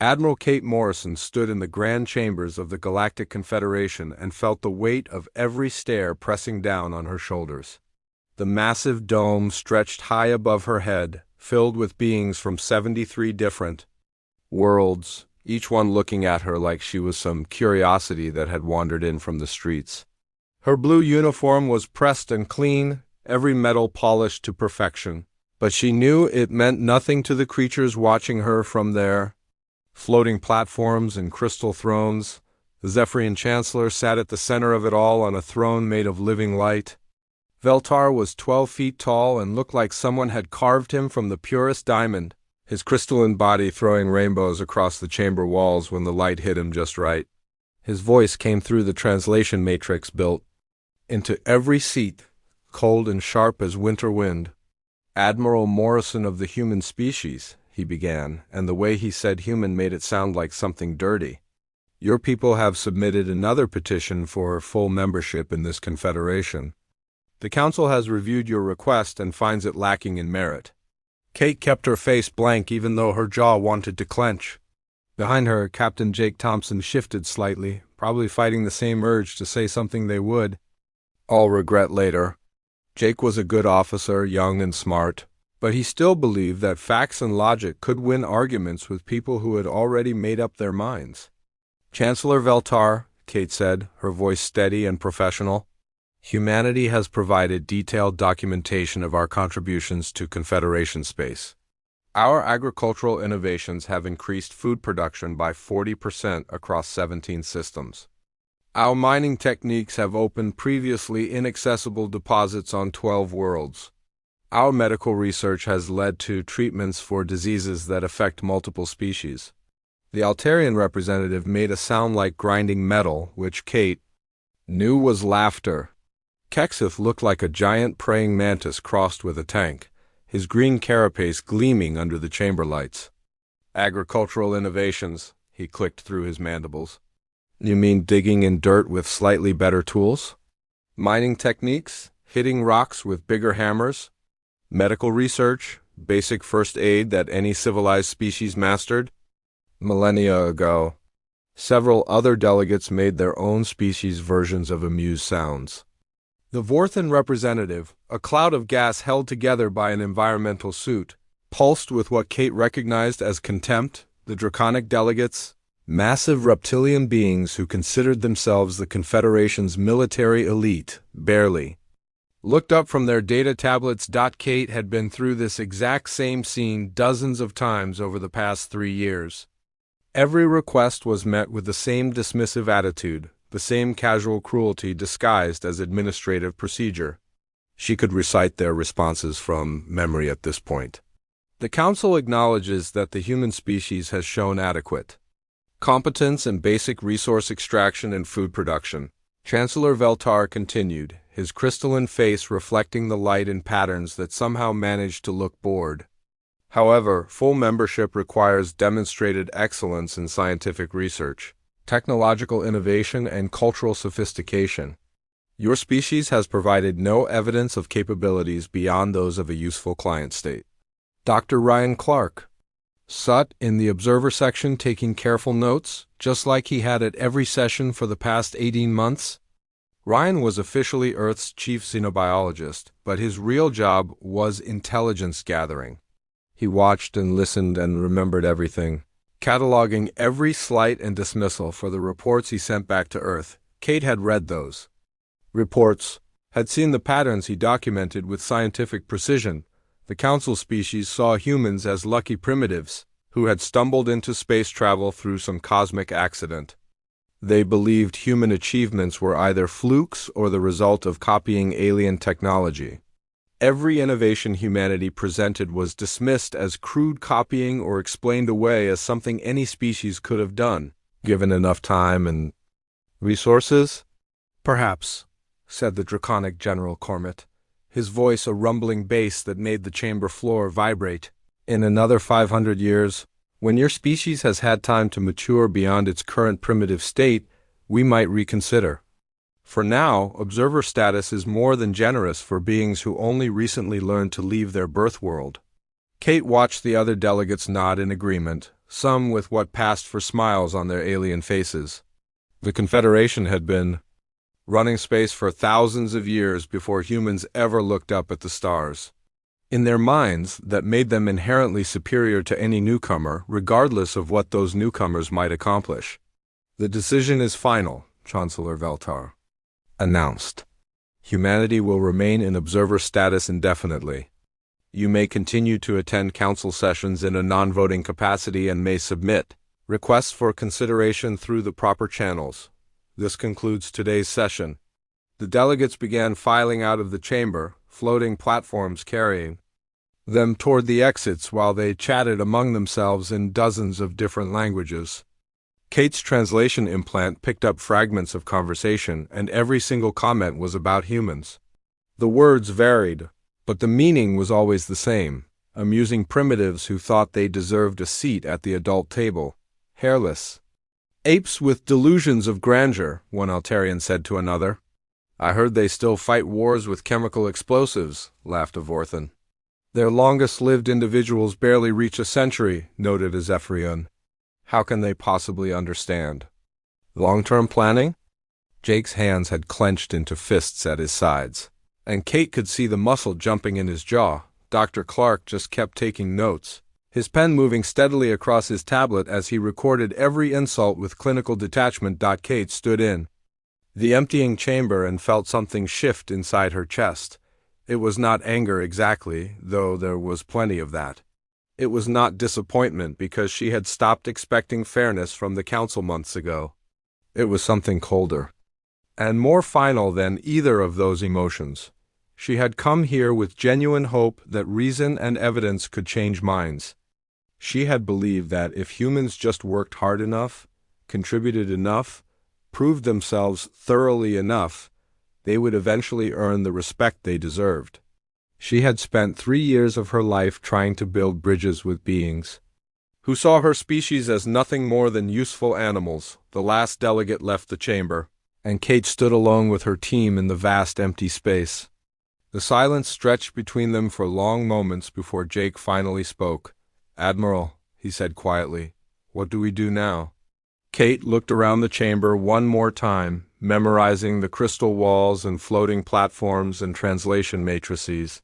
Admiral Kate Morrison stood in the grand chambers of the Galactic Confederation and felt the weight of every stare pressing down on her shoulders. The massive dome stretched high above her head, filled with beings from 73 different worlds, each one looking at her like she was some curiosity that had wandered in from the streets. Her blue uniform was pressed and clean, every metal polished to perfection, but she knew it meant nothing to the creatures watching her from their floating platforms and crystal thrones. The Zephyrian Chancellor sat at the center of it all on a throne made of living light. Veltar was 12 feet tall and looked like someone had carved him from the purest diamond, his crystalline body throwing rainbows across the chamber walls when the light hit him just right. His voice came through the translation matrix built into every seat, cold and sharp as winter wind. "Admiral Morrison of the human species," he began, and the way he said human made it sound like something dirty. "Your people have submitted another petition for full membership in this confederation. The Council has reviewed your request and finds it lacking in merit." Kate kept her face blank even though her jaw wanted to clench. Behind her, Captain Jake Thompson shifted slightly, probably fighting the same urge to say something they would all regret later. Jake was a good officer, young and smart, but he still believed that facts and logic could win arguments with people who had already made up their minds. "Chancellor Veltar," Kate said, her voice steady and professional, "humanity has provided detailed documentation of our contributions to Confederation space. Our agricultural innovations have increased food production by 40% across 17 systems. Our mining techniques have opened previously inaccessible deposits on 12 worlds. Our medical research has led to treatments for diseases that affect multiple species." The Altarian representative made a sound like grinding metal, which Kate knew was laughter. Kexith looked like a giant praying mantis crossed with a tank, his green carapace gleaming under the chamber lights. "Agricultural innovations," he clicked through his mandibles. "You mean digging in dirt with slightly better tools? Mining techniques? Hitting rocks with bigger hammers? Medical research? Basic first aid that any civilized species mastered?" Millennia ago, several other delegates made their own species versions of amused sounds. The Vorthan representative, a cloud of gas held together by an environmental suit, pulsed with what Kate recognized as contempt. The draconic delegates, massive reptilian beings who considered themselves the Confederation's military elite, barely looked up from their data tablets. Kate had been through this exact same scene dozens of times over the past 3 years. Every request was met with the same dismissive attitude, the same casual cruelty disguised as administrative procedure. She could recite their responses from memory at this point. "The Council acknowledges that the human species has shown adequate competence in basic resource extraction and food production," Chancellor Veltar continued, his crystalline face reflecting the light in patterns that somehow managed to look bored. "However, full membership requires demonstrated excellence in scientific research, technological innovation, and cultural sophistication. Your species has provided no evidence of capabilities beyond those of a useful client state." Dr. Ryan Clark sat in the observer section taking careful notes, just like he had at every session for the past 18 months. Ryan was officially Earth's chief xenobiologist, but his real job was intelligence gathering. He watched and listened and remembered everything, cataloging every slight and dismissal for the reports he sent back to Earth. Kate had read those reports, had seen the patterns he documented with scientific precision. The Council species saw humans as lucky primitives who had stumbled into space travel through some cosmic accident. They believed human achievements were either flukes or the result of copying alien technology. Every innovation humanity presented was dismissed as crude copying or explained away as something any species could have done, given enough time and resources. "Perhaps," said the draconic General Cormit, his voice a rumbling bass that made the chamber floor vibrate, "in another 500 years, when your species has had time to mature beyond its current primitive state, we might reconsider. For now, observer status is more than generous for beings who only recently learned to leave their birth world." Kate watched the other delegates nod in agreement, some with what passed for smiles on their alien faces. The Confederation had been running space for thousands of years before humans ever looked up at the stars. In their minds, that made them inherently superior to any newcomer, regardless of what those newcomers might accomplish. The decision is final, Chancellor Veltar announced. Humanity will remain in observer status indefinitely. You may continue to attend council sessions in a non-voting capacity and may submit requests for consideration through the proper channels. This concludes today's session. The delegates began filing out of the chamber, floating platforms carrying them toward the exits while they chatted among themselves in dozens of different languages. Kate's translation implant picked up fragments of conversation, and every single comment was about humans. The words varied, but the meaning was always the same: amusing primitives who thought they deserved a seat at the adult table. Hairless apes with delusions of grandeur, one Altarian said to another. I heard they still fight wars with chemical explosives, laughed a Vorthan. Their longest-lived individuals barely reach a century, noted a Zephyrian. How can they possibly understand? Long-term planning? Jake's hands had clenched into fists at his sides, and Kate could see the muscle jumping in his jaw. Dr. Clark just kept taking notes, his pen moving steadily across his tablet as he recorded every insult with clinical detachment. Kate stood in the emptying chamber and felt something shift inside her chest. It was not anger exactly, though there was plenty of that. It was not disappointment because she had stopped expecting fairness from the council months ago. It was something colder and more final than either of those emotions. She had come here with genuine hope that reason and evidence could change minds. She had believed that if humans just worked hard enough, contributed enough, proved themselves thoroughly enough, they would eventually earn the respect they deserved. She had spent 3 years of her life trying to build bridges with beings who saw her species as nothing more than useful animals. The last delegate left the chamber, and Kate stood alone with her team in the vast empty space. The silence stretched between them for long moments before Jake finally spoke. Admiral, he said quietly, what do we do now? Kate looked around the chamber one more time, memorizing the crystal walls and floating platforms and translation matrices.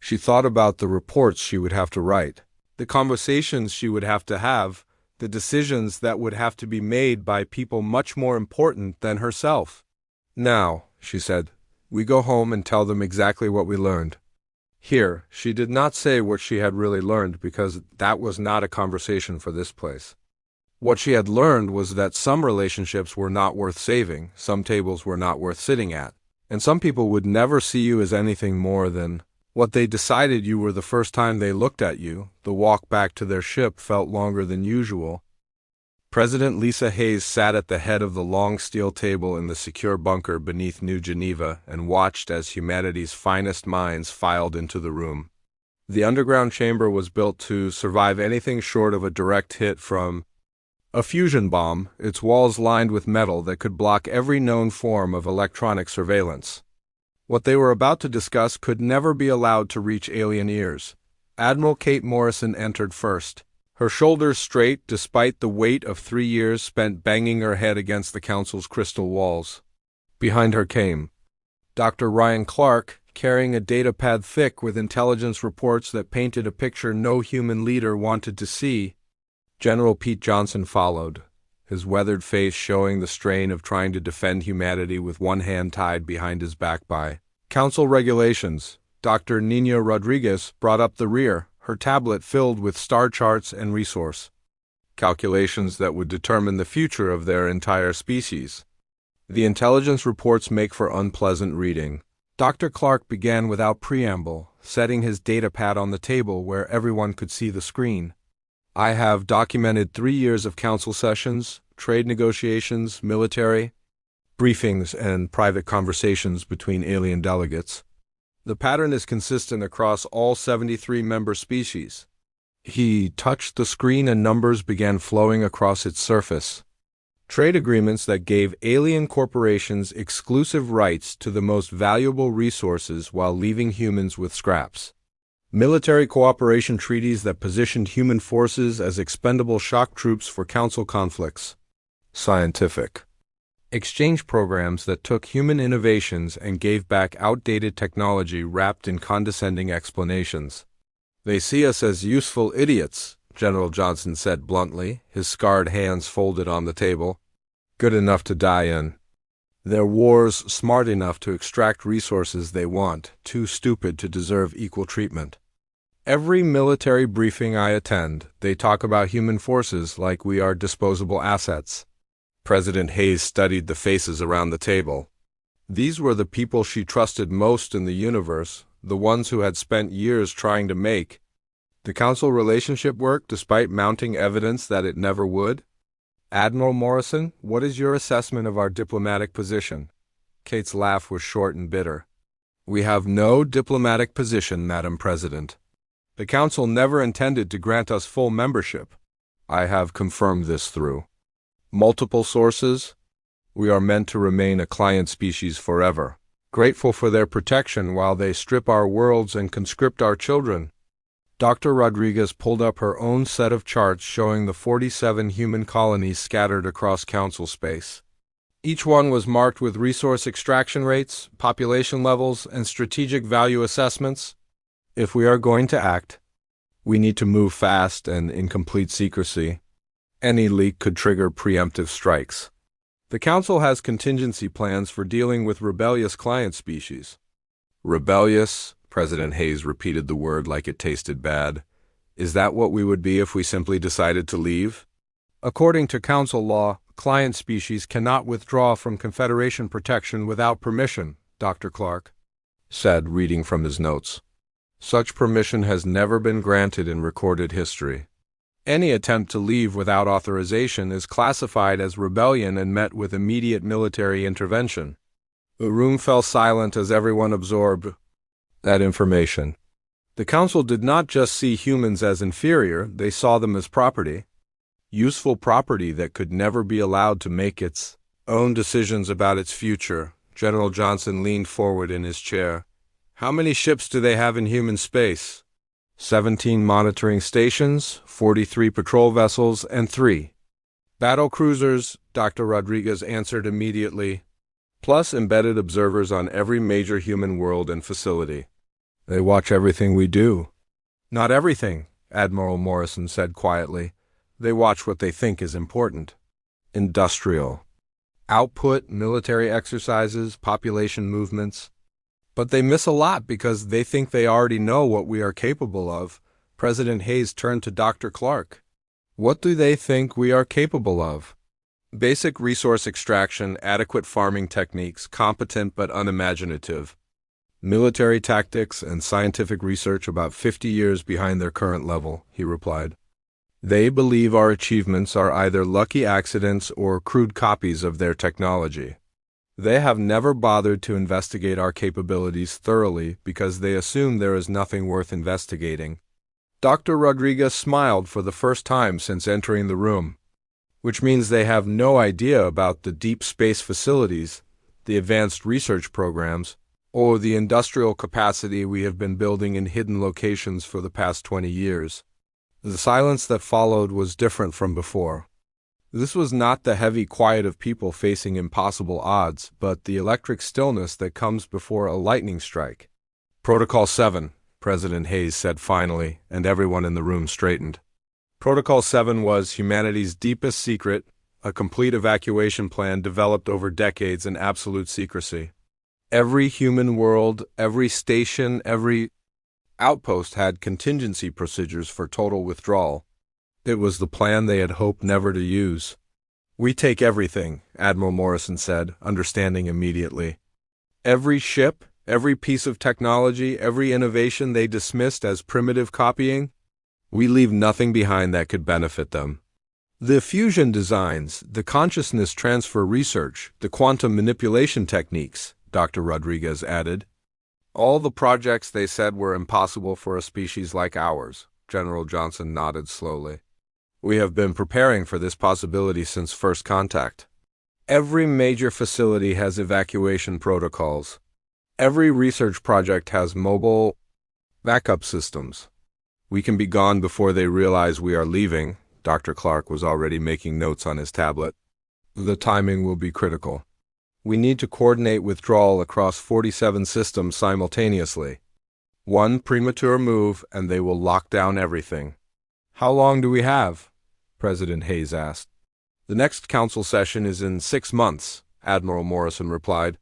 She thought about the reports she would have to write, the conversations she would have to have, the decisions that would have to be made by people much more important than herself. Now, she said, we go home and tell them exactly what we learned. Here, she did not say what she had really learned because that was not a conversation for this place. What she had learned was that some relationships were not worth saving, some tables were not worth sitting at, and some people would never see you as anything more than what they decided you were the first time they looked at you. The walk back to their ship felt longer than usual. President Lisa Hayes sat at the head of the long steel table in the secure bunker beneath New Geneva and watched as humanity's finest minds filed into the room. The underground chamber was built to survive anything short of a direct hit from a fusion bomb, its walls lined with metal that could block every known form of electronic surveillance. What they were about to discuss could never be allowed to reach alien ears. Admiral Kate Morrison entered first, her shoulders straight despite the weight of 3 years spent banging her head against the council's crystal walls. Behind her came Dr. Ryan Clark, carrying a datapad thick with intelligence reports that painted a picture no human leader wanted to see. General Pete Johnson followed, his weathered face showing the strain of trying to defend humanity with one hand tied behind his back by council regulations. Dr. Nina Rodriguez brought up the rear, her tablet filled with star charts and resource calculations that would determine the future of their entire species. The intelligence reports make for unpleasant reading. Dr. Clark began without preamble, setting his datapad on the table where everyone could see the screen. I have documented 3 years of council sessions, trade negotiations, military briefings, and private conversations between alien delegates. The pattern is consistent across all 73 member species. He touched the screen and numbers began flowing across its surface. Trade agreements that gave alien corporations exclusive rights to the most valuable resources while leaving humans with scraps. Military cooperation treaties that positioned human forces as expendable shock troops for Council conflicts. Scientific exchange programs that took human innovations and gave back outdated technology wrapped in condescending explanations. They see us as useful idiots, General Johnson said bluntly, his scarred hands folded on the table. Good enough to die in. Their wars smart enough to extract resources they want, too stupid to deserve equal treatment. Every military briefing I attend, they talk about human forces like we are disposable assets. President Hayes studied the faces around the table. These were the people she trusted most in the universe, the ones who had spent years trying to make the Council relationship work despite mounting evidence that it never would. Admiral Morrison, what is your assessment of our diplomatic position? Kate's laugh was short and bitter. We have no diplomatic position, Madam President. The Council never intended to grant us full membership. I have confirmed this through multiple sources. We are meant to remain a client species forever, grateful for their protection while they strip our worlds and conscript our children. Dr. Rodriguez pulled up her own set of charts showing the 47 human colonies scattered across Council space. Each one was marked with resource extraction rates, population levels, and strategic value assessments. If we are going to act, we need to move fast and in complete secrecy. Any leak could trigger preemptive strikes. The Council has contingency plans for dealing with rebellious client species. Rebellious? President Hayes repeated the word like it tasted bad. Is that what we would be if we simply decided to leave? According to Council law, client species cannot withdraw from Confederation protection without permission, Dr. Clark said, reading from his notes. Such permission has never been granted in recorded history. Any attempt to leave without authorization is classified as rebellion and met with immediate military intervention. The room fell silent as everyone absorbed that information. The Council did not just see humans as inferior, they saw them as property. Useful property that could never be allowed to make its own decisions about its future. General Johnson leaned forward in his chair. How many ships do they have in human space? 17 monitoring stations, 43 patrol vessels, and 3 battle cruisers, Dr. Rodriguez answered immediately, plus embedded observers on every major human world and facility. They watch everything we do. Not everything, Admiral Morrison said quietly. They watch what they think is important. Industrial output, military exercises, population movements. But they miss a lot because they think they already know what we are capable of. President Hayes turned to Dr. Clark. What do they think we are capable of? Basic resource extraction, adequate farming techniques, competent but unimaginative. Military tactics and scientific research about 50 years behind their current level, he replied. They believe our achievements are either lucky accidents or crude copies of their technology. They have never bothered to investigate our capabilities thoroughly because they assume there is nothing worth investigating. Dr. Rodriguez smiled for the first time since entering the room, which means they have no idea about the deep space facilities, the advanced research programs, or the industrial capacity we have been building in hidden locations for the past 20 years. The silence that followed was different from before. This was not the heavy quiet of people facing impossible odds, but the electric stillness that comes before a lightning strike. Protocol 7, President Hayes said finally, and everyone in the room straightened. Protocol 7 was humanity's deepest secret, a complete evacuation plan developed over decades in absolute secrecy. Every human world, every station, every outpost had contingency procedures for total withdrawal. It was the plan they had hoped never to use. We take everything, Admiral Morrison said, understanding immediately. Every ship, every piece of technology, every innovation they dismissed as primitive copying, we leave nothing behind that could benefit them. The fusion designs, the consciousness transfer research, the quantum manipulation techniques, Dr. Rodriguez added. All the projects they said were impossible for a species like ours. General Johnson nodded slowly. We have been preparing for this possibility since first contact. Every major facility has evacuation protocols. Every research project has mobile Backup systems. We can be gone before they realize we are leaving. Dr. Clark was already making notes on his tablet. The timing will be critical. We need to coordinate withdrawal across 47 systems simultaneously. One premature move and they will lock down everything. How long do we have? President Hayes asked. The next council session is in 6 months, Admiral Morrison replied.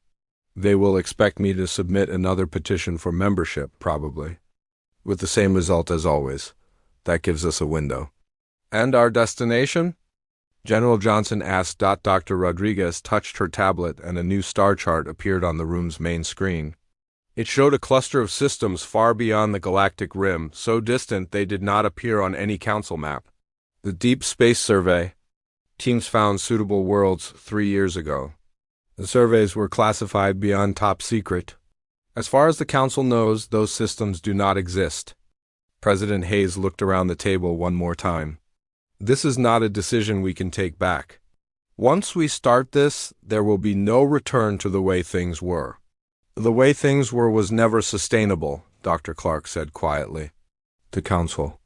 They will expect me to submit another petition for membership, probably. With the same result as always. That gives us a window. And our destination? General Johnson asked. Dr. Rodriguez touched her tablet and a new star chart appeared on the room's main screen. It showed a cluster of systems far beyond the galactic rim, so distant they did not appear on any council map. The Deep Space Survey. Teams found suitable worlds 3 years ago. The surveys were classified beyond top secret. As far as the council knows, those systems do not exist. President Hayes looked around the table one more time. This is not a decision we can take back. Once we start this, there will be no return to the way things were. The way things were was never sustainable, Dr. Clark said quietly. The council.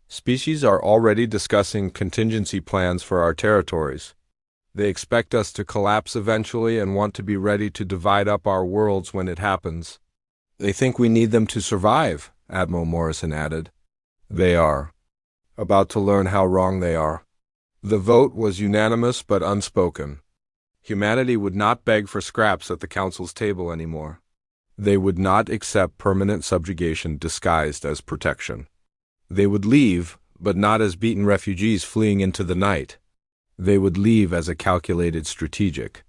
Species are already discussing contingency plans for our territories. They expect us to collapse eventually and want to be ready to divide up our worlds when it happens. They think we need them to survive, Admiral Morrison added. They are. About to learn how wrong they are. The vote was unanimous but unspoken. Humanity would not beg for scraps at the council's table anymore. They would not accept permanent subjugation disguised as protection. They would leave, but not as beaten refugees fleeing into the night. They would leave as a calculated strategic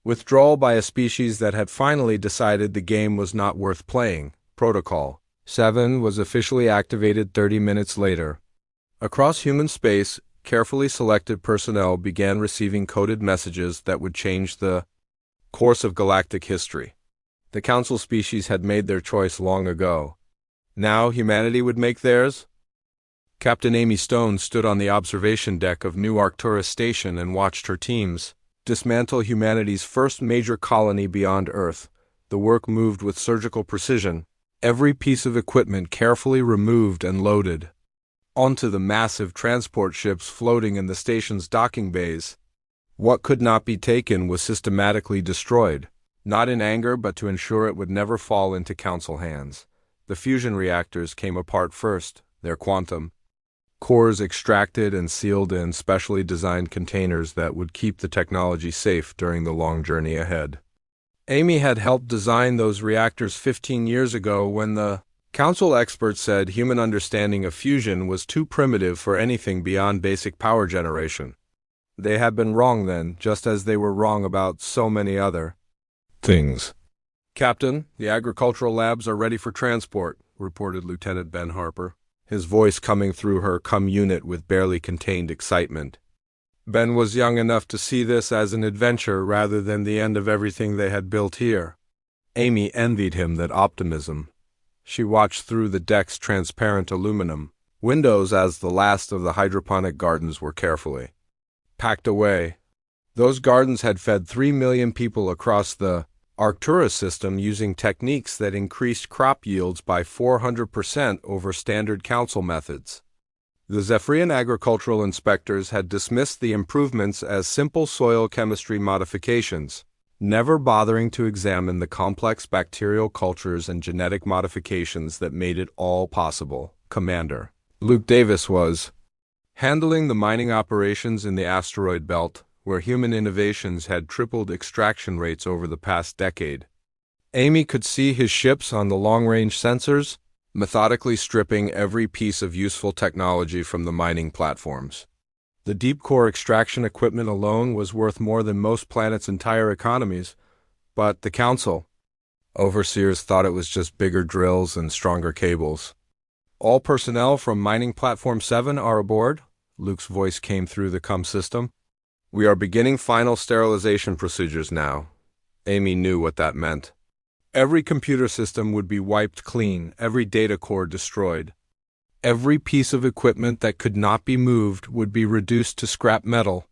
withdrawal by a species that had finally decided the game was not worth playing. Protocol 7 was officially activated 30 minutes later. Across human space, carefully selected personnel began receiving coded messages that would change the course of galactic history. The council species had made their choice long ago. Now humanity would make theirs? Captain Amy Stone stood on the observation deck of New Arcturus Station and watched her teams dismantle humanity's first major colony beyond Earth. The work moved with surgical precision, every piece of equipment carefully removed and loaded onto the massive transport ships floating in the station's docking bays. What could not be taken was systematically destroyed, not in anger but to ensure it would never fall into council hands. The fusion reactors came apart first, their quantum cores extracted and sealed in specially designed containers that would keep the technology safe during the long journey ahead. Amy had helped design those reactors 15 years ago when the council experts said human understanding of fusion was too primitive for anything beyond basic power generation. They had been wrong then, just as they were wrong about so many other things. Captain, the agricultural labs are ready for transport, reported Lieutenant Ben Harper, his voice coming through her unit with barely contained excitement. Ben was young enough to see this as an adventure rather than the end of everything they had built here. Amy envied him that optimism. She watched through the deck's transparent aluminum windows as the last of the hydroponic gardens were carefully packed away. Those gardens had fed 3 million people across the Arcturus system using techniques that increased crop yields by 400% over standard council methods. The Zephyrian agricultural inspectors had dismissed the improvements as simple soil chemistry modifications, never bothering to examine the complex bacterial cultures and genetic modifications that made it all possible. Commander Luke Davis was handling the mining operations in the asteroid belt, where human innovations had tripled extraction rates over the past decade. Amy could see his ships on the long-range sensors, methodically stripping every piece of useful technology from the mining platforms. The deep core extraction equipment alone was worth more than most planets' entire economies, but the council overseers thought it was just bigger drills and stronger cables. All personnel from Mining Platform 7 are aboard, Luke's voice came through the CUM system. We are beginning final sterilization procedures now. Amy knew what that meant. Every computer system would be wiped clean, every data core destroyed. Every piece of equipment that could not be moved would be reduced to scrap metal.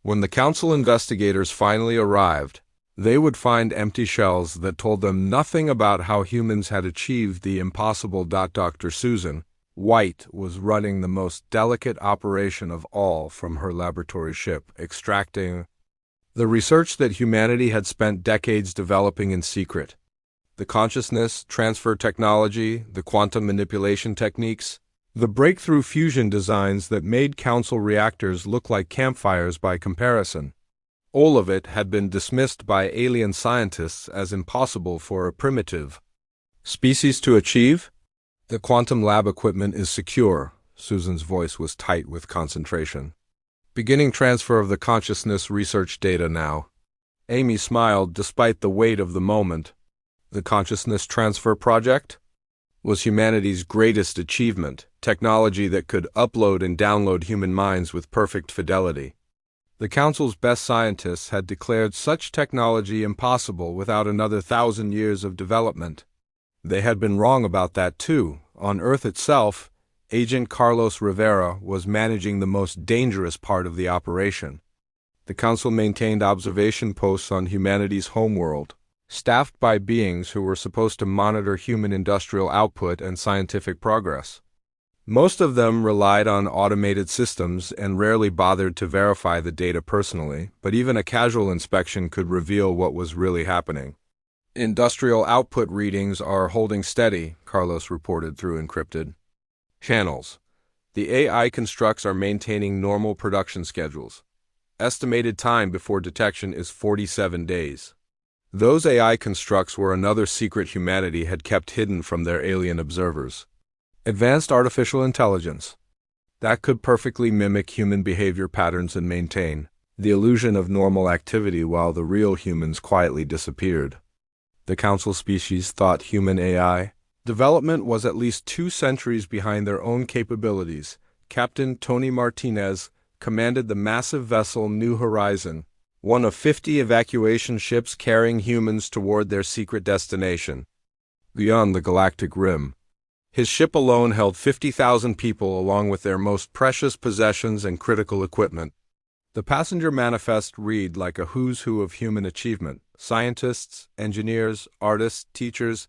When the council investigators finally arrived, They would find empty shells that told them nothing about how humans had achieved the impossible. Dr. Susan White was running the most delicate operation of all from her laboratory ship, extracting the research that humanity had spent decades developing in secret. The consciousness transfer technology, the quantum manipulation techniques, the breakthrough fusion designs that made Council reactors look like campfires by comparison. All of it had been dismissed by alien scientists as impossible for a primitive species to achieve. The quantum lab equipment is secure. Susan's voice was tight with concentration. Beginning transfer of the consciousness research data now. Amy smiled despite the weight of the moment. The consciousness transfer project was humanity's greatest achievement, technology that could upload and download human minds with perfect fidelity. The Council's best scientists had declared such technology impossible without another 1,000 years of development. They had been wrong about that too. On Earth itself, Agent Carlos Rivera was managing the most dangerous part of the operation. The Council maintained observation posts on humanity's homeworld, staffed by beings who were supposed to monitor human industrial output and scientific progress. Most of them relied on automated systems and rarely bothered to verify the data personally, but even a casual inspection could reveal what was really happening. Industrial output readings are holding steady, Carlos reported through encrypted channels. The AI constructs are maintaining normal production schedules. Estimated time before detection is 47 days. Those AI constructs were another secret humanity had kept hidden from their alien observers. Advanced artificial intelligence that could perfectly mimic human behavior patterns and maintain the illusion of normal activity while the real humans quietly disappeared. The Council species thought human AI development was at least 2 centuries behind their own capabilities. Captain Tony Martinez commanded the massive vessel New Horizon, one of 50 evacuation ships carrying humans toward their secret destination, beyond the galactic rim. His ship alone held 50,000 people along with their most precious possessions and critical equipment. The passenger manifest read like a who's who of human achievement: scientists, engineers, artists, teachers,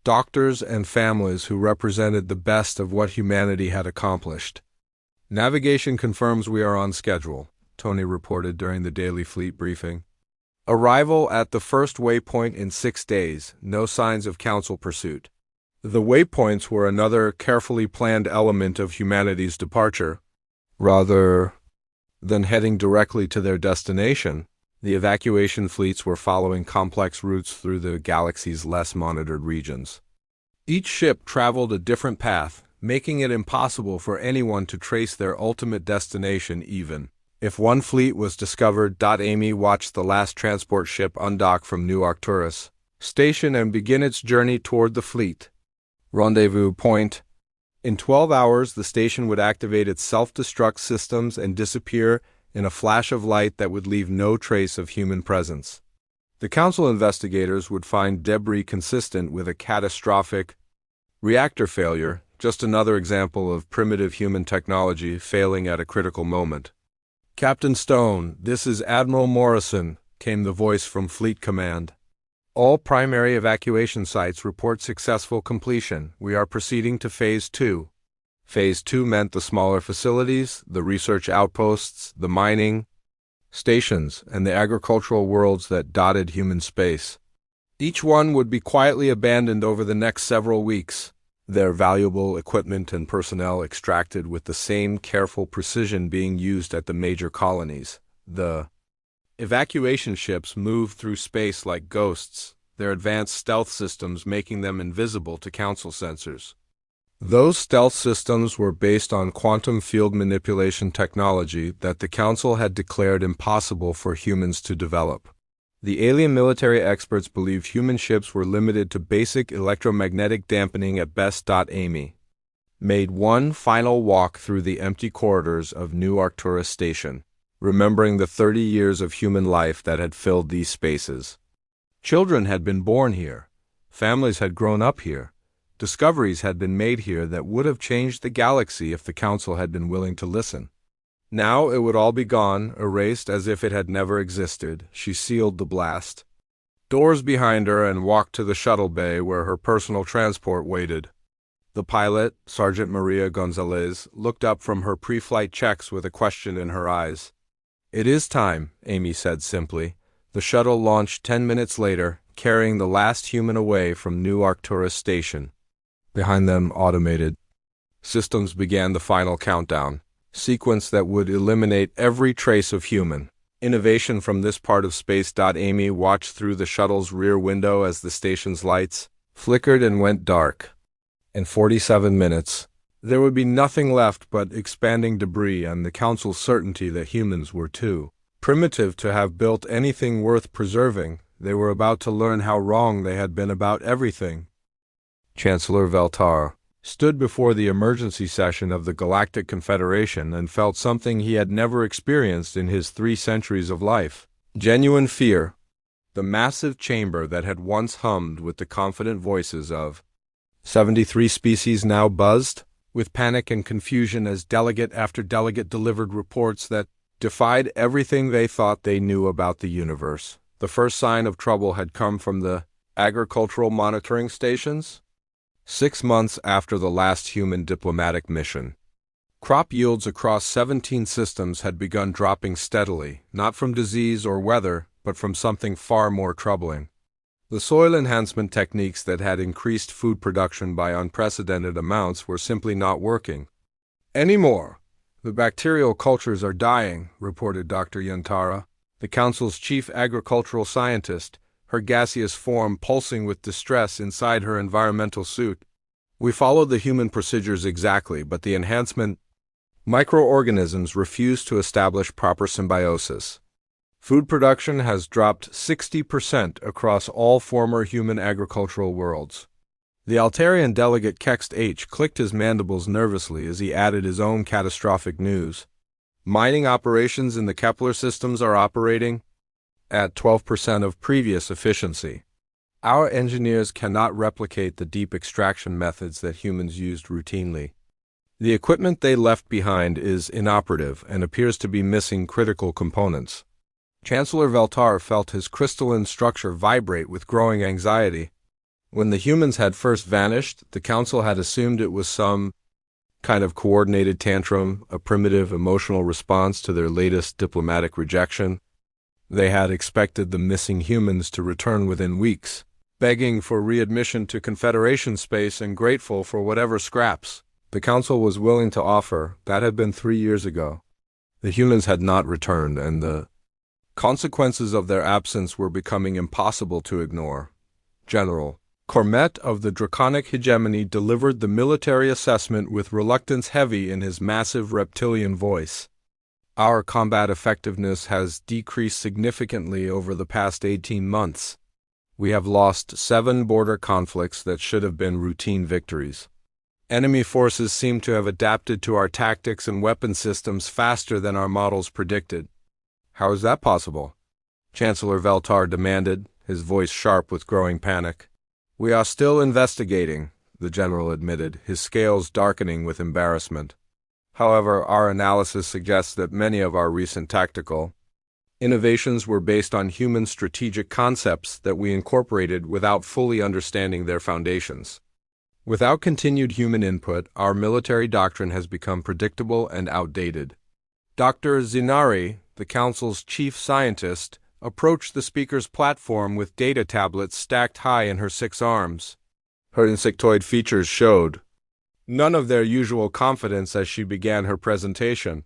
doctors, and families who represented the best of what humanity had accomplished. Navigation confirms we are on schedule, Tony reported during the daily fleet briefing. Arrival at the first waypoint in 6 days, no signs of Council pursuit. The waypoints were another carefully planned element of humanity's departure. Rather than heading directly to their destination, the evacuation fleets were following complex routes through the galaxy's less monitored regions. Each ship traveled a different path, making it impossible for anyone to trace their ultimate destination even if one fleet was discovered. Amy watched the last transport ship undock from New Arcturus station and begin its journey toward the fleet rendezvous point. In 12 hours, the station would activate its self-destruct systems and disappear in a flash of light that would leave no trace of human presence. The Council investigators would find debris consistent with a catastrophic reactor failure, just another example of primitive human technology failing at a critical moment. Captain Stone, this is Admiral Morrison, came the voice from Fleet Command. All primary evacuation sites report successful completion. We are proceeding to Phase 2. Phase 2 meant the smaller facilities, the research outposts, the mining stations, and the agricultural worlds that dotted human space. Each one would be quietly abandoned over the next several weeks, their valuable equipment and personnel extracted with the same careful precision being used at the major colonies. The evacuation ships moved through space like ghosts, their advanced stealth systems making them invisible to Council sensors. Those stealth systems were based on quantum field manipulation technology that the Council had declared impossible for humans to develop. The alien military experts believed human ships were limited to basic electromagnetic dampening at best. Amy made one final walk through the empty corridors of New Arcturus Station, remembering the 30 years of human life that had filled these spaces. Children had been born here. Families had grown up here. Discoveries had been made here that would have changed the galaxy if the Council had been willing to listen. Now it would all be gone, erased as if it had never existed. She sealed the blast. doors behind her and walked to the shuttle bay where her personal transport waited. The pilot, Sergeant Maria Gonzalez, looked up from her pre-flight checks with a question in her eyes. "It is time," Amy said simply. The shuttle launched 10 minutes later, carrying the last human away from New Arcturus Station. Behind them, automated systems began the final countdown, sequence that would eliminate every trace of human innovation from this part of space. Amy watched through the shuttle's rear window as the station's lights flickered and went dark. In 47 minutes, there would be nothing left but expanding debris and the Council's certainty that humans were too primitive to have built anything worth preserving. They were about to learn how wrong they had been about everything. Chancellor Veltar stood before the emergency session of the Galactic Confederation and felt something he had never experienced in his 3 centuries of life. Genuine fear. The massive chamber that had once hummed with the confident voices of 73 species now buzzed with panic and confusion as delegate after delegate delivered reports that defied everything they thought they knew about the universe. The first sign of trouble had come from the agricultural monitoring stations. 6 months after the last human diplomatic mission, crop yields across 17 systems had begun dropping steadily, not from disease or weather, but from something far more troubling. The soil enhancement techniques that had increased food production by unprecedented amounts were simply not working anymore. "The bacterial cultures are dying," reported Dr. Yantara, the Council's chief agricultural scientist, her gaseous form pulsing with distress inside her environmental suit. "We followed the human procedures exactly, but the enhancement microorganisms refuse to establish proper symbiosis. Food production has dropped 60% across all former human agricultural worlds." The Altarian delegate Kext H clicked his mandibles nervously as he added his own catastrophic news. "Mining operations in the Kepler systems are operating at 12% of previous efficiency. Our engineers cannot replicate the deep extraction methods that humans used routinely. The equipment they left behind is inoperative and appears to be missing critical components." Chancellor Veltar felt his crystalline structure vibrate with growing anxiety. When the humans had first vanished, the Council had assumed it was some kind of coordinated tantrum, a primitive emotional response to their latest diplomatic rejection. They had expected the missing humans to return within weeks, begging for readmission to Confederation space and grateful for whatever scraps the Council was willing to offer. That had been 3 years ago. The humans had not returned, and the consequences of their absence were becoming impossible to ignore. General Cormet of the Draconic Hegemony delivered the military assessment with reluctance heavy in his massive reptilian voice. "Our combat effectiveness has decreased significantly over the past 18 months. We have lost 7 border conflicts that should have been routine victories. Enemy forces seem to have adapted to our tactics and weapon systems faster than our models predicted." "How is that possible?" Chancellor Veltar demanded, his voice sharp with growing panic. "We are still investigating," the general admitted, his scales darkening with embarrassment. "However, our analysis suggests that many of our recent tactical innovations were based on human strategic concepts that we incorporated without fully understanding their foundations. Without continued human input, our military doctrine has become predictable and outdated." Dr. Zinari, the Council's chief scientist, approached the speaker's platform with data tablets stacked high in her 6 arms. Her insectoid features showed none of their usual confidence as she began her presentation.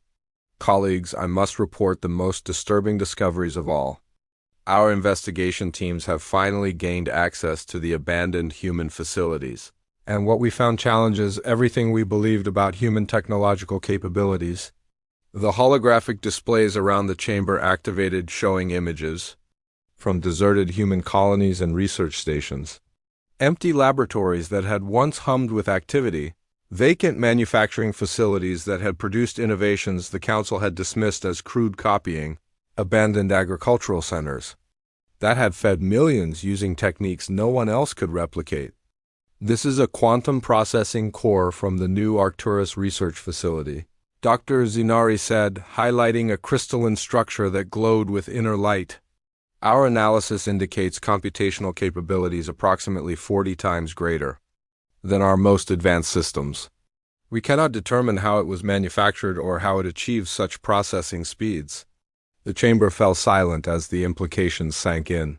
"Colleagues, I must report the most disturbing discoveries of all. Our investigation teams have finally gained access to the abandoned human facilities, and what we found challenges everything we believed about human technological capabilities." The holographic displays around the chamber activated, showing images from deserted human colonies and research stations, empty laboratories that had once hummed with activity, vacant manufacturing facilities that had produced innovations the Council had dismissed as crude copying, abandoned agricultural centers that had fed millions using techniques no one else could replicate. "This is a quantum processing core from the new Arcturus research facility," Dr. Zinari said, highlighting a crystalline structure that glowed with inner light. Our analysis indicates computational capabilities approximately 40 times greater than our most advanced systems. We cannot determine how it was manufactured or how it achieves such processing speeds. The chamber fell silent as the implications sank in.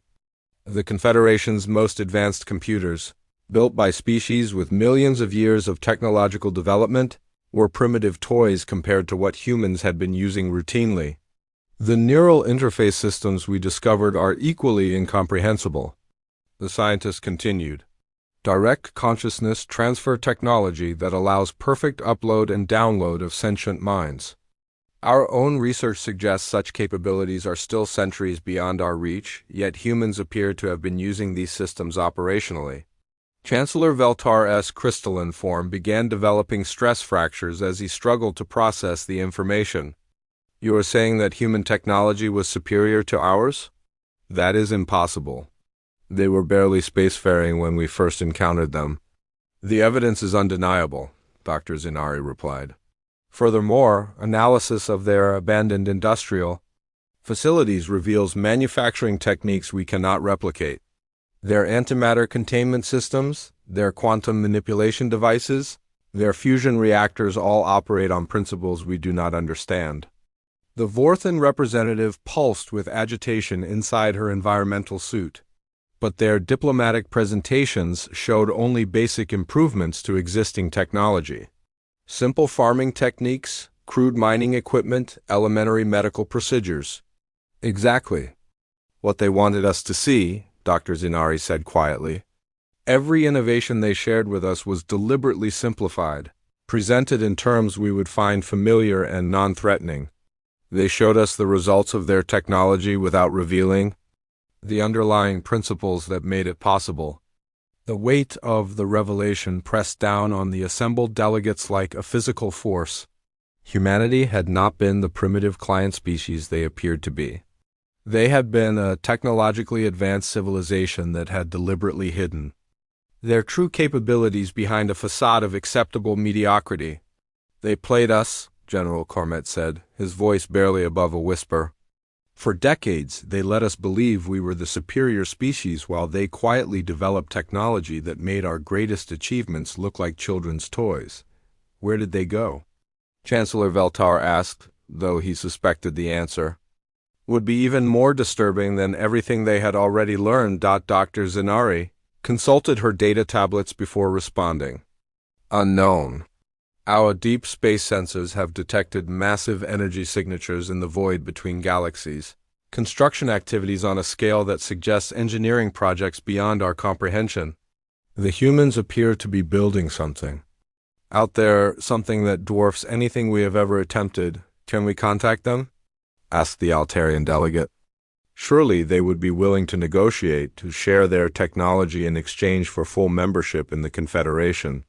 The Confederation's most advanced computers, built by species with millions of years of technological development, were primitive toys compared to what humans had been using routinely. The neural interface systems we discovered are equally incomprehensible. The scientist continued. Direct consciousness transfer technology that allows perfect upload and download of sentient minds. Our own research suggests such capabilities are still centuries beyond our reach, yet humans appear to have been using these systems operationally. Chancellor Veltar's crystalline form began developing stress fractures as he struggled to process the information. You are saying that human technology was superior to ours? That is impossible. They were barely spacefaring when we first encountered them. The evidence is undeniable, Dr. Zinari replied. Furthermore, analysis of their abandoned industrial facilities reveals manufacturing techniques we cannot replicate. Their antimatter containment systems, their quantum manipulation devices, their fusion reactors all operate on principles we do not understand. The Vorthan representative pulsed with agitation inside her environmental suit. But their diplomatic presentations showed only basic improvements to existing technology. Simple farming techniques, crude mining equipment, elementary medical procedures. Exactly what they wanted us to see, Dr. Zinari said quietly. Every innovation they shared with us was deliberately simplified, presented in terms we would find familiar and non-threatening. They showed us the results of their technology without revealing the underlying principles that made it possible. The weight of the revelation pressed down on the assembled delegates like a physical force. Humanity had not been the primitive client species they appeared to be. They had been a technologically advanced civilization that had deliberately hidden their true capabilities behind a facade of acceptable mediocrity. They played us, General Cormet said, his voice barely above a whisper. For decades, they let us believe we were the superior species while they quietly developed technology that made our greatest achievements look like children's toys. Where did they go? Chancellor Veltar asked, though he suspected the answer. Would be even more disturbing than everything they had already learned. Dr. Zinari consulted her data tablets before responding. Unknown. Our deep space sensors have detected massive energy signatures in the void between galaxies, construction activities on a scale that suggests engineering projects beyond our comprehension. The humans appear to be building something. Out there, something that dwarfs anything we have ever attempted. Can we contact them? Asked the Altarian delegate. Surely they would be willing to negotiate, to share their technology in exchange for full membership in the Confederation.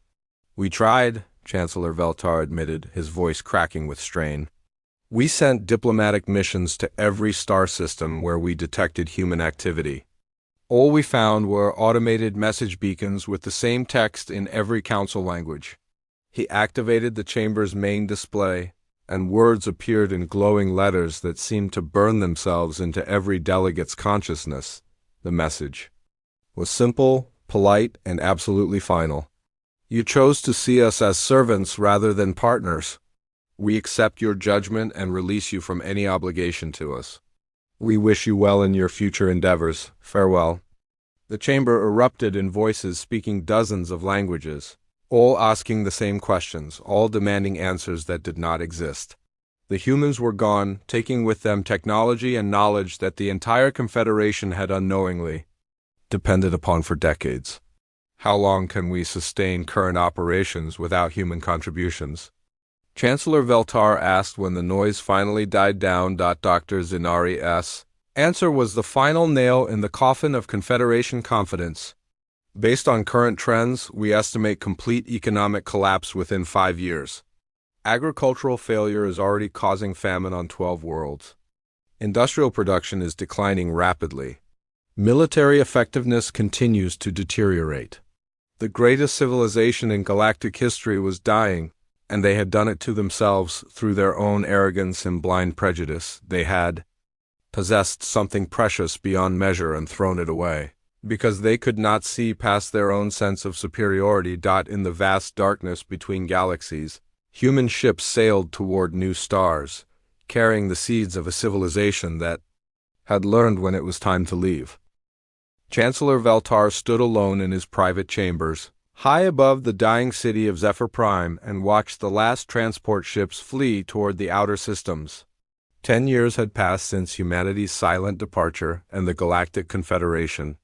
We tried, Chancellor Veltar admitted, his voice cracking with strain. We sent diplomatic missions to every star system where we detected human activity. All we found were automated message beacons with the same text in every council language. He activated the chamber's main display, and words appeared in glowing letters that seemed to burn themselves into every delegate's consciousness. The message was simple, polite, and absolutely final. You chose to see us as servants rather than partners. We accept your judgment and release you from any obligation to us. We wish you well in your future endeavors. Farewell. The chamber erupted in voices speaking dozens of languages, all asking the same questions, all demanding answers that did not exist. The humans were gone, taking with them technology and knowledge that the entire Confederation had unknowingly depended upon for decades. How long can we sustain current operations without human contributions? Chancellor Veltar asked when the noise finally died down. Dr. Zinari's answer was the final nail in the coffin of Confederation confidence. Based on current trends, we estimate complete economic collapse within 5 years. Agricultural failure is already causing famine on 12 worlds. Industrial production is declining rapidly. Military effectiveness continues to deteriorate. The greatest civilization in galactic history was dying, and they had done it to themselves through their own arrogance and blind prejudice. They had possessed something precious beyond measure and thrown it away. Because they could not see past their own sense of superiority. In the vast darkness between galaxies, human ships sailed toward new stars, carrying the seeds of a civilization that had learned when it was time to leave. Chancellor Veltar stood alone in his private chambers, high above the dying city of Zephyr Prime, and watched the last transport ships flee toward the outer systems. 10 years had passed since humanity's silent departure, and the Galactic Confederation,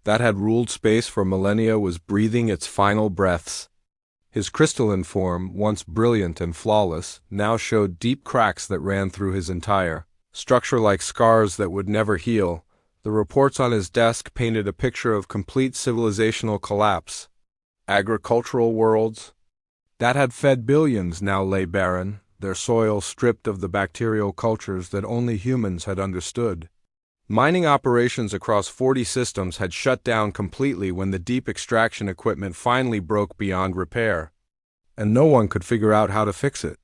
that had ruled space for millennia, was breathing its final breaths. His crystalline form, once brilliant and flawless, now showed deep cracks that ran through his entire structure like scars that would never heal. The reports on his desk painted a picture of complete civilizational collapse. Agricultural worlds that had fed billions now lay barren, their soil stripped of the bacterial cultures that only humans had understood. Mining operations across 40 systems had shut down completely when the deep extraction equipment finally broke beyond repair, and no one could figure out how to fix it.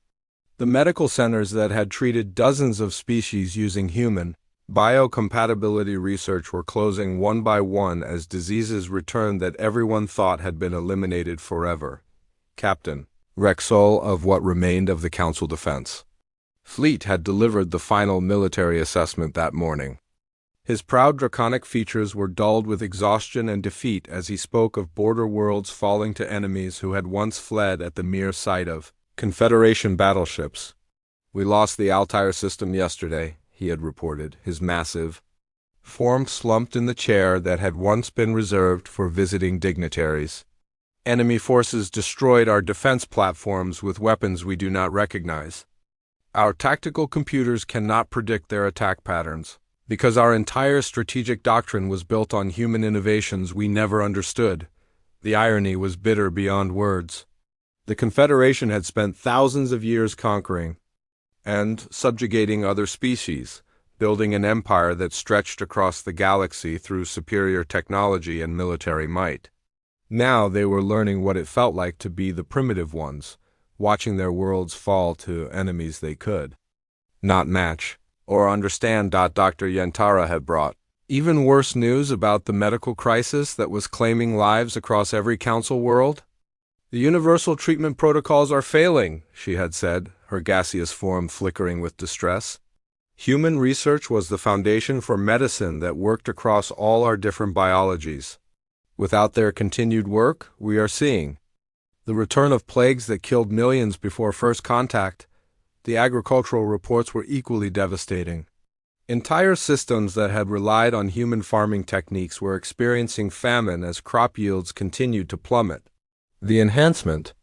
The medical centers that had treated dozens of species using human biocompatibility research were closing one by one as diseases returned that everyone thought had been eliminated forever. Captain Rexol of what remained of the Council Defense Fleet had delivered the final military assessment that morning. His proud draconic features were dulled with exhaustion and defeat as he spoke of border worlds falling to enemies who had once fled at the mere sight of Confederation battleships. "We lost the Altair system yesterday," he had reported, his massive form slumped in the chair that had once been reserved for visiting dignitaries. "Enemy forces destroyed our defense platforms with weapons we do not recognize. Our tactical computers cannot predict their attack patterns, because our entire strategic doctrine was built on human innovations we never understood." The irony was bitter beyond words. The Confederation had spent thousands of years conquering and subjugating other species, building an empire that stretched across the galaxy through superior technology and military might. Now they were learning what it felt like to be the primitive ones, watching their worlds fall to enemies they could not match or understand. Dr. Yantara had brought even worse news about the medical crisis that was claiming lives across every council world. "The universal treatment protocols are failing," she had said, her gaseous form flickering with distress. Human research was the foundation for medicine that worked across all our different biologies. Without their continued work, we are seeing the return of plagues that killed millions before first contact. The agricultural reports were equally devastating. Entire systems that had relied on human farming techniques were experiencing famine as crop yields continued to plummet. The enhancement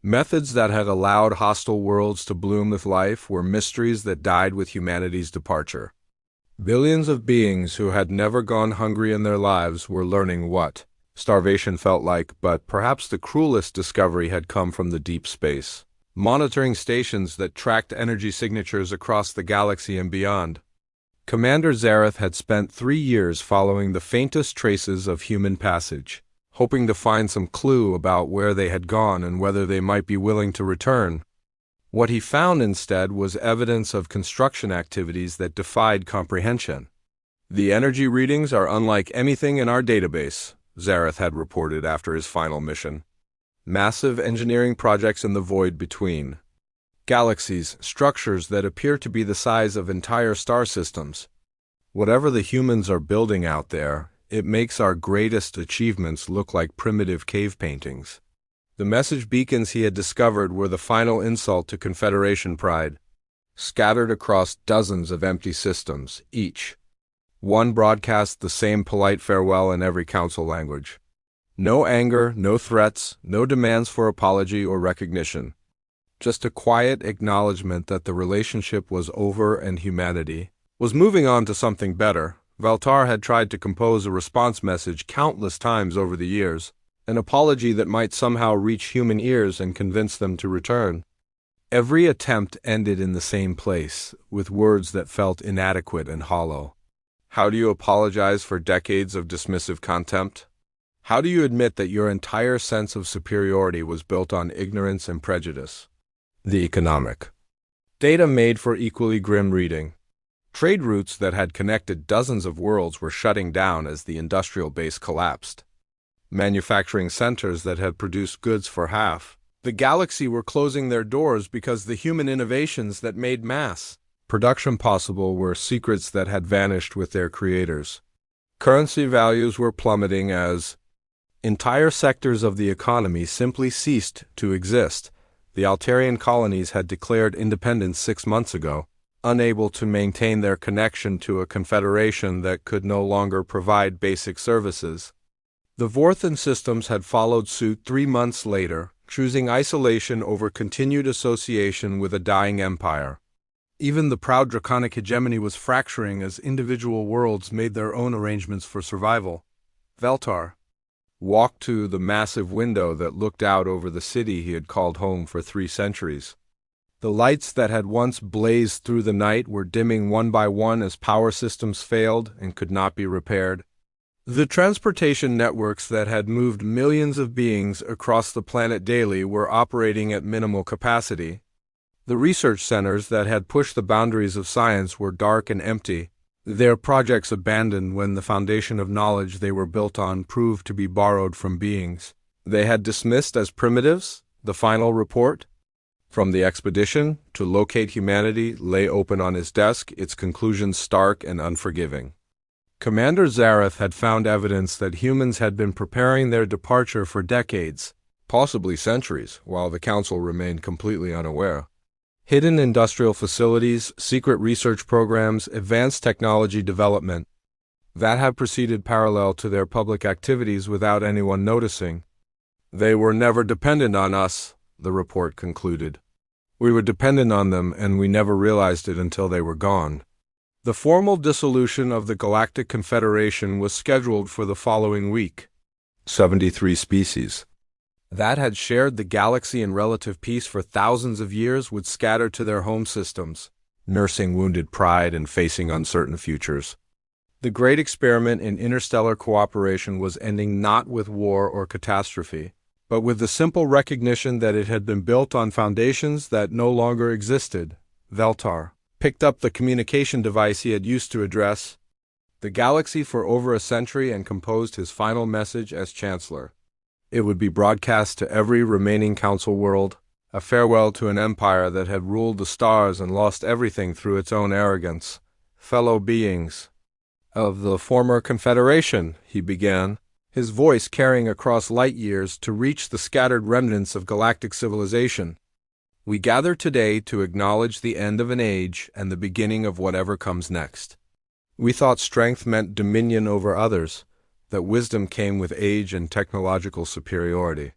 methods that had allowed hostile worlds to bloom with life were mysteries that died with humanity's departure. Billions of beings who had never gone hungry in their lives were learning what starvation felt like, but perhaps the cruelest discovery had come from the deep space monitoring stations that tracked energy signatures across the galaxy and beyond. Commander Zareth had spent 3 years following the faintest traces of human passage, hoping to find some clue about where they had gone and whether they might be willing to return. What he found instead was evidence of construction activities that defied comprehension. "The energy readings are unlike anything in our database," Zareth had reported after his final mission. "Massive engineering projects in the void between galaxies, structures that appear to be the size of entire star systems. Whatever the humans are building out there, it makes our greatest achievements look like primitive cave paintings." The message beacons he had discovered were the final insult to Confederation pride. Scattered across dozens of empty systems, each one broadcast the same polite farewell in every council language. No anger, no threats, no demands for apology or recognition. Just a quiet acknowledgement that the relationship was over and humanity was moving on to something better. Veltar had tried to compose a response message countless times over the years, an apology that might somehow reach human ears and convince them to return. Every attempt ended in the same place, with words that felt inadequate and hollow. How do you apologize for decades of dismissive contempt? How do you admit that your entire sense of superiority was built on ignorance and prejudice? The economic data made for equally grim reading. Trade routes that had connected dozens of worlds were shutting down as the industrial base collapsed. Manufacturing centers that had produced goods for half the galaxy were closing their doors because the human innovations that made mass production possible were secrets that had vanished with their creators. Currency values were plummeting as entire sectors of the economy simply ceased to exist. The Altarian colonies had declared independence 6 months ago, unable to maintain their connection to a confederation that could no longer provide basic services. The Vorthan systems had followed suit 3 months later, choosing isolation over continued association with a dying empire. Even the proud draconic hegemony was fracturing as individual worlds made their own arrangements for survival. Veltar walked to the massive window that looked out over the city he had called home for 3 centuries. The lights that had once blazed through the night were dimming one by one as power systems failed and could not be repaired. The transportation networks that had moved millions of beings across the planet daily were operating at minimal capacity. The research centers that had pushed the boundaries of science were dark and empty, their projects abandoned when the foundation of knowledge they were built on proved to be borrowed from beings they had dismissed as primitives. The final report from the expedition to locate humanity lay open on his desk, its conclusions stark and unforgiving. Commander Zareth had found evidence that humans had been preparing their departure for decades, possibly centuries, while the Council remained completely unaware. Hidden industrial facilities, secret research programs, advanced technology development that had proceeded parallel to their public activities without anyone noticing. They were never dependent on us, the report concluded. We were dependent on them, and we never realized it until they were gone. The formal dissolution of the Galactic Confederation was scheduled for the following week. 73 species that had shared the galaxy in relative peace for thousands of years would scatter to their home systems, nursing wounded pride and facing uncertain futures. The great experiment in interstellar cooperation was ending not with war or catastrophe, but with the simple recognition that it had been built on foundations that no longer existed. Veltar picked up the communication device he had used to address the galaxy for over a century and composed his final message as Chancellor. It would be broadcast to every remaining Council world, a farewell to an empire that had ruled the stars and lost everything through its own arrogance. Fellow beings of the former Confederation, he began, his voice carrying across light years to reach the scattered remnants of galactic civilization. We gather today to acknowledge the end of an age and the beginning of whatever comes next. We thought strength meant dominion over others, that wisdom came with age and technological superiority.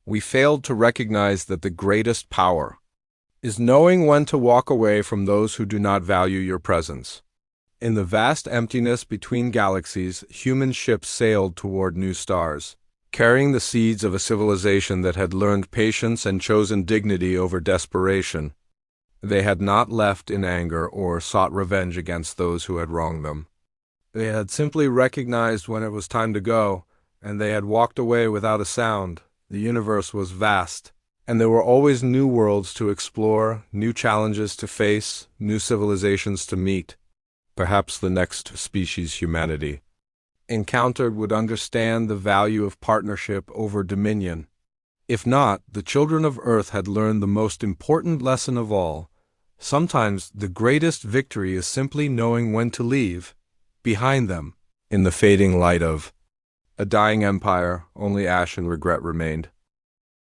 We failed to recognize that the greatest power is knowing when to walk away from those who do not value your presence. In the vast emptiness between galaxies, human ships sailed toward new stars, carrying the seeds of a civilization that had learned patience and chosen dignity over desperation. They had not left in anger or sought revenge against those who had wronged them. They had simply recognized when it was time to go, and they had walked away without a sound. The universe was vast, and there were always new worlds to explore, new challenges to face, new civilizations to meet. Perhaps the next species humanity encountered would understand the value of partnership over dominion. If not, the children of Earth had learned the most important lesson of all. Sometimes the greatest victory is simply knowing when to leave behind them. In the fading light of a dying empire, only ash and regret remained.